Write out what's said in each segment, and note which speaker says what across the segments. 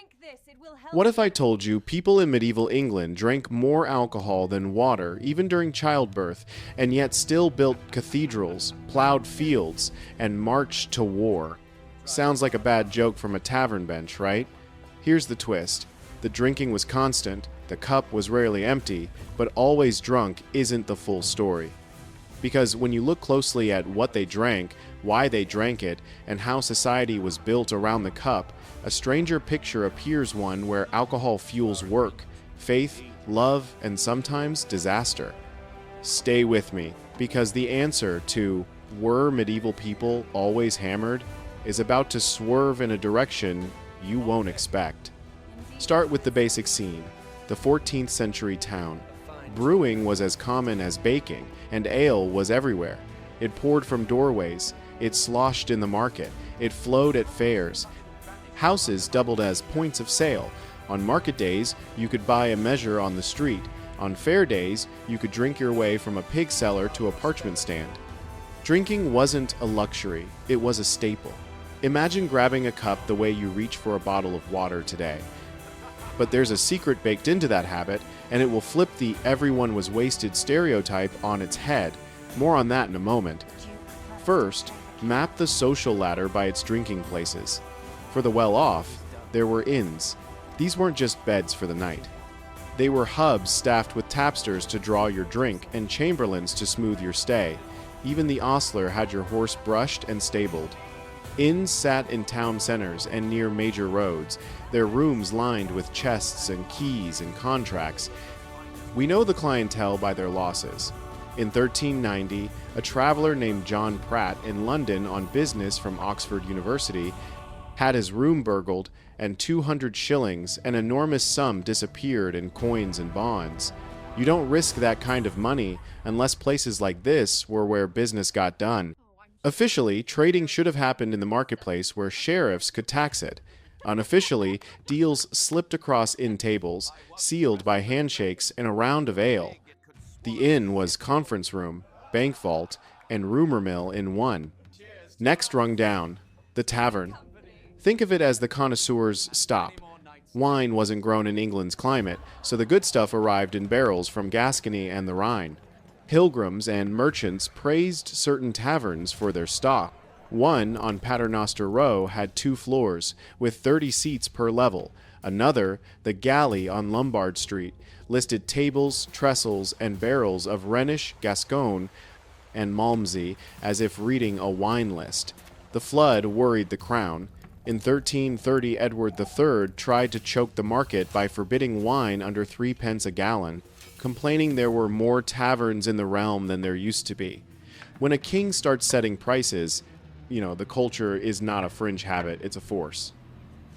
Speaker 1: Drink this, it will help.
Speaker 2: What if I told you people in medieval England drank more alcohol than water, even during childbirth, and yet still built cathedrals, plowed fields, and marched to war? Sounds like a bad joke from a tavern bench, right? Here's the twist. The drinking was constant, the cup was rarely empty, but always drunk isn't the full story. Because when you look closely at what they drank, why they drank it, and how society was built around the cup, a stranger picture appears, one where alcohol fuels work, faith, love, and sometimes disaster. Stay with me, because the answer to "were medieval people always hammered" is about to swerve in a direction you won't expect. Start with the basic scene, the 14th century town. Brewing was as common as baking, and ale was everywhere. It poured from doorways, it sloshed in the market, it flowed at fairs. Houses doubled as points of sale. On market days, you could buy a measure on the street. On fair days, you could drink your way from a pig cellar to a parchment stand. Drinking wasn't a luxury, it was a staple. Imagine grabbing a cup the way you reach for a bottle of water today. But there's a secret baked into that habit, and it will flip the "everyone was wasted" stereotype on its head. More on that in a moment. First, map the social ladder by its drinking places. For the well-off, there were inns. These weren't just beds for the night. They were hubs staffed with tapsters to draw your drink and chamberlains to smooth your stay. Even the ostler had your horse brushed and stabled. Inns sat in town centers and near major roads, their rooms lined with chests and keys and contracts. We know the clientele by their losses. In 1390, a traveler named John Pratt in London on business from Oxford University had his room burgled, and 200 shillings, an enormous sum, disappeared in coins and bonds. You don't risk that kind of money unless places like this were where business got done. Officially, trading should have happened in the marketplace where sheriffs could tax it. Unofficially, deals slipped across inn tables, sealed by handshakes and a round of ale. The inn was conference room, bank vault, and rumor mill in one. Next rung down, the tavern. Think of it as the connoisseur's stop. Wine wasn't grown in England's climate, so the good stuff arrived in barrels from Gascony and the Rhine. Pilgrims and merchants praised certain taverns for their stock. One on Paternoster Row had 2 floors, with 30 seats per level. Another, the Galley on Lombard Street, listed tables, trestles, and barrels of Rhenish, Gascon, and Malmsey as if reading a wine list. The flood worried the crown. In 1330, Edward III tried to choke the market by forbidding wine under 3 pence a gallon, complaining there were more taverns in the realm than there used to be. When a king starts setting prices, the culture is not a fringe habit, it's a force.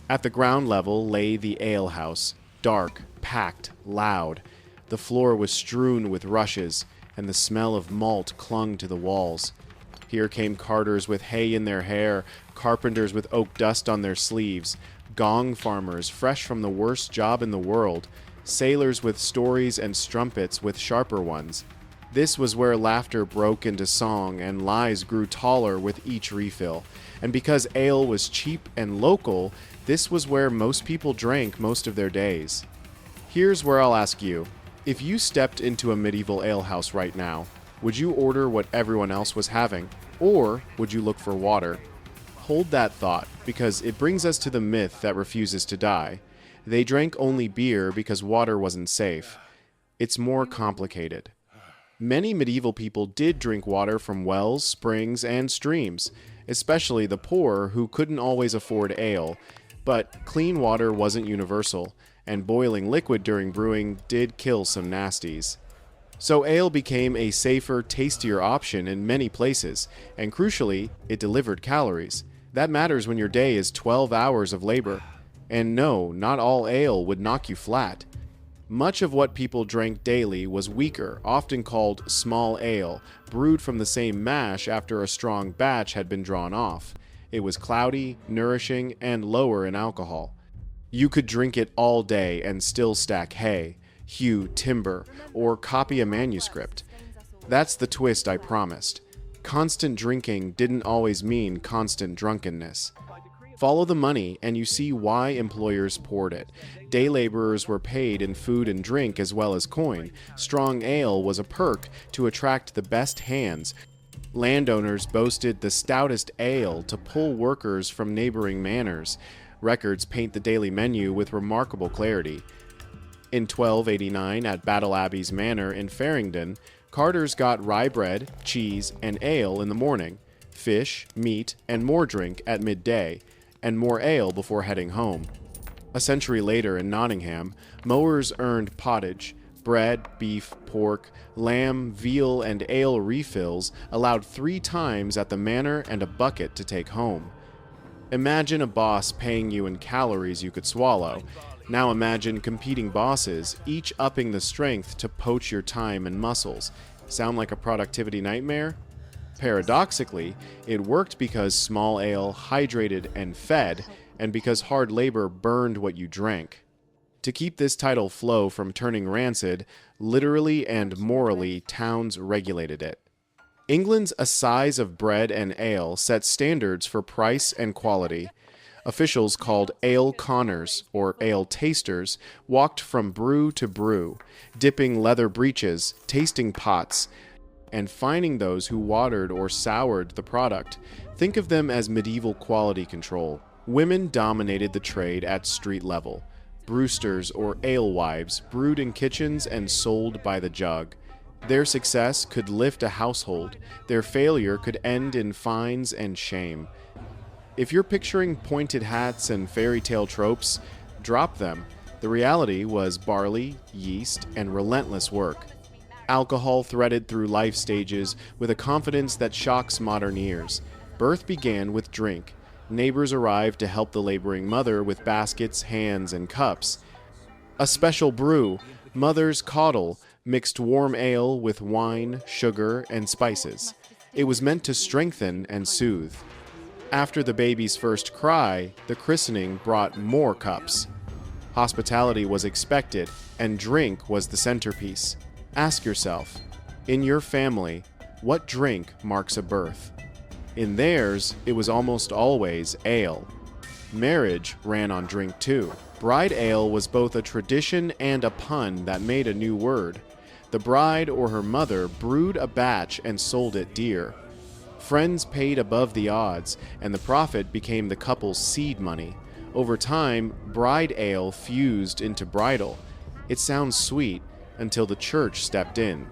Speaker 2: At the ground level lay the alehouse, dark, packed, loud. The floor was strewn with rushes, and the smell of malt clung to the walls. Here came carters with hay in their hair, carpenters with oak dust on their sleeves, gong farmers fresh from the worst job in the world, sailors with stories and strumpets with sharper ones. This was where laughter broke into song and lies grew taller with each refill. And because ale was cheap and local, this was where most people drank most of their days. Here's where I'll ask you, if you stepped into a medieval alehouse right now, would you order what everyone else was having, or would you look for water? Hold that thought, because it brings us to the myth that refuses to die. They drank only beer because water wasn't safe. It's more complicated. Many medieval people did drink water from wells, springs, and streams, especially the poor who couldn't always afford ale. But clean water wasn't universal, and boiling liquid during brewing did kill some nasties. So ale became a safer, tastier option in many places, and crucially, it delivered calories. That matters when your day is 12 hours of labor. And no, not all ale would knock you flat. Much of what people drank daily was weaker, often called small ale, brewed from the same mash after a strong batch had been drawn off. It was cloudy, nourishing, and lower in alcohol. You could drink it all day and still stack hay, hew timber, or copy a manuscript. That's the twist I promised. Constant drinking didn't always mean constant drunkenness. Follow the money, and you see why employers poured it. Day laborers were paid in food and drink as well as coin. Strong ale was a perk to attract the best hands. Landowners boasted the stoutest ale to pull workers from neighboring manors. Records paint the daily menu with remarkable clarity. In 1289, at Battle Abbey's Manor in Farringdon, carters got rye bread, cheese, and ale in the morning, fish, meat, and more drink at midday, and more ale before heading home. A century later in Nottingham, mowers earned pottage, bread, beef, pork, lamb, veal, and ale refills allowed 3 times at the manor and a bucket to take home. Imagine a boss paying you in calories you could swallow. Now imagine competing bosses, each upping the strength to poach your time and muscles. Sound like a productivity nightmare? Paradoxically, it worked because small ale hydrated and fed, and because hard labor burned what you drank. To keep this tidal flow from turning rancid, literally and morally, towns regulated it. England's assize of bread and ale set standards for price and quality. Officials called ale conners, or ale tasters, walked from brew to brew, dipping leather breeches, tasting pots, and fining those who watered or soured the product. Think of them as medieval quality control. Women dominated the trade at street level. Brewsters or alewives brewed in kitchens and sold by the jug. Their success could lift a household. Their failure could end in fines and shame. If you're picturing pointed hats and fairy tale tropes, drop them. The reality was barley, yeast, and relentless work. Alcohol threaded through life stages with a confidence that shocks modern ears. Birth began with drink. Neighbors arrived to help the laboring mother with baskets, hands, and cups. A special brew, mother's caudle, mixed warm ale with wine, sugar, and spices. It was meant to strengthen and soothe. After the baby's first cry, the christening brought more cups. Hospitality was expected, and drink was the centerpiece. Ask yourself, in your family, what drink marks a birth? In theirs, it was almost always ale. Marriage ran on drink too. Bride ale was both a tradition and a pun that made a new word. The bride or her mother brewed a batch and sold it dear. Friends paid above the odds, and the profit became the couple's seed money. Over time, bride ale fused into bridal. It sounds sweet until the church stepped in.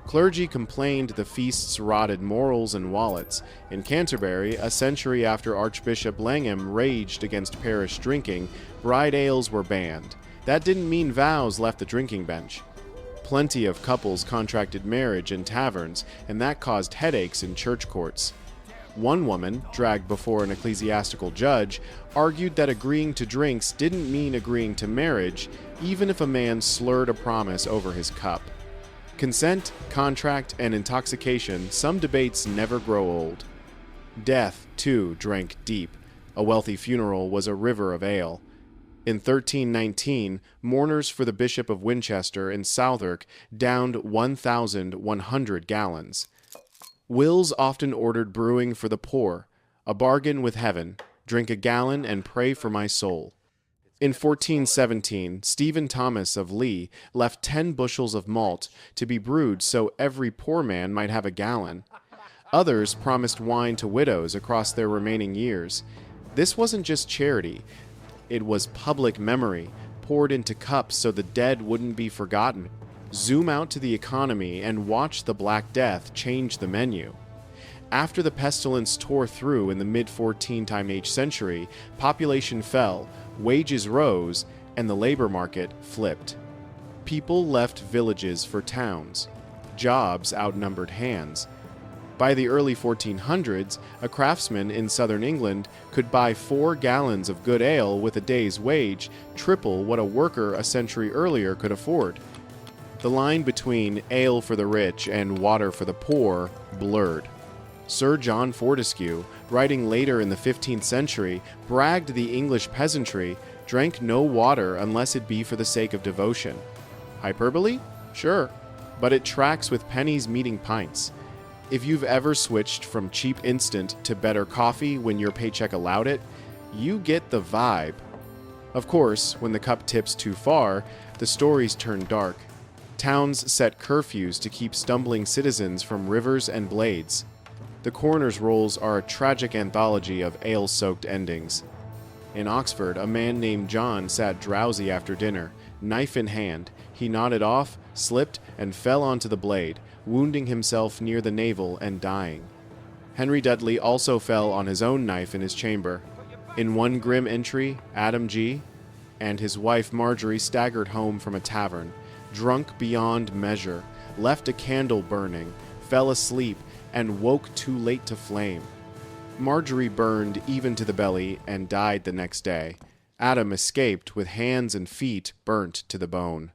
Speaker 2: Clergy complained the feasts rotted morals and wallets. In Canterbury, a century after Archbishop Langham raged against parish drinking, bride ales were banned. That didn't mean vows left the drinking bench. Plenty of couples contracted marriage in taverns, and that caused headaches in church courts. One woman, dragged before an ecclesiastical judge, argued that agreeing to drinks didn't mean agreeing to marriage, even if a man slurred a promise over his cup. Consent, contract, and intoxication, some debates never grow old. Death, too, drank deep. A wealthy funeral was a river of ale. In 1319, mourners for the Bishop of Winchester in Southwark downed 1,100 gallons. Wills often ordered brewing for the poor, a bargain with heaven, drink a gallon and pray for my soul. In 1417, Stephen Thomas of Lee left 10 bushels of malt to be brewed so every poor man might have a gallon. Others promised wine to widows across their remaining years. This wasn't just charity. It was public memory, poured into cups so the dead wouldn't be forgotten. Zoom out to the economy and watch the Black Death change the menu. After the pestilence tore through in the mid-14th century, population fell, wages rose, and the labor market flipped. People left villages for towns. Jobs outnumbered hands. By the early 1400s, a craftsman in southern England could buy 4 gallons of good ale with a day's wage, triple what a worker a century earlier could afford. The line between ale for the rich and water for the poor blurred. Sir John Fortescue, writing later in the 15th century, bragged the English peasantry drank no water unless it be for the sake of devotion. Hyperbole? Sure, but it tracks with pennies meeting pints. If you've ever switched from cheap instant to better coffee when your paycheck allowed it, You get the vibe. Of course, when the cup tips too far, the stories turn dark. Towns set curfews to keep stumbling citizens from rivers and blades. The coroner's rolls are a tragic anthology of ale-soaked endings. In Oxford, a man named John sat drowsy after dinner, knife in hand. He nodded off, slipped, and fell onto the blade, wounding himself near the navel and dying. Henry Dudley also fell on his own knife in his chamber. In one grim entry, Adam G. and his wife Marjorie staggered home from a tavern, drunk beyond measure, left a candle burning, fell asleep, and woke too late to flame. Marjorie burned even to the belly and died the next day. Adam escaped with hands and feet burnt to the bone.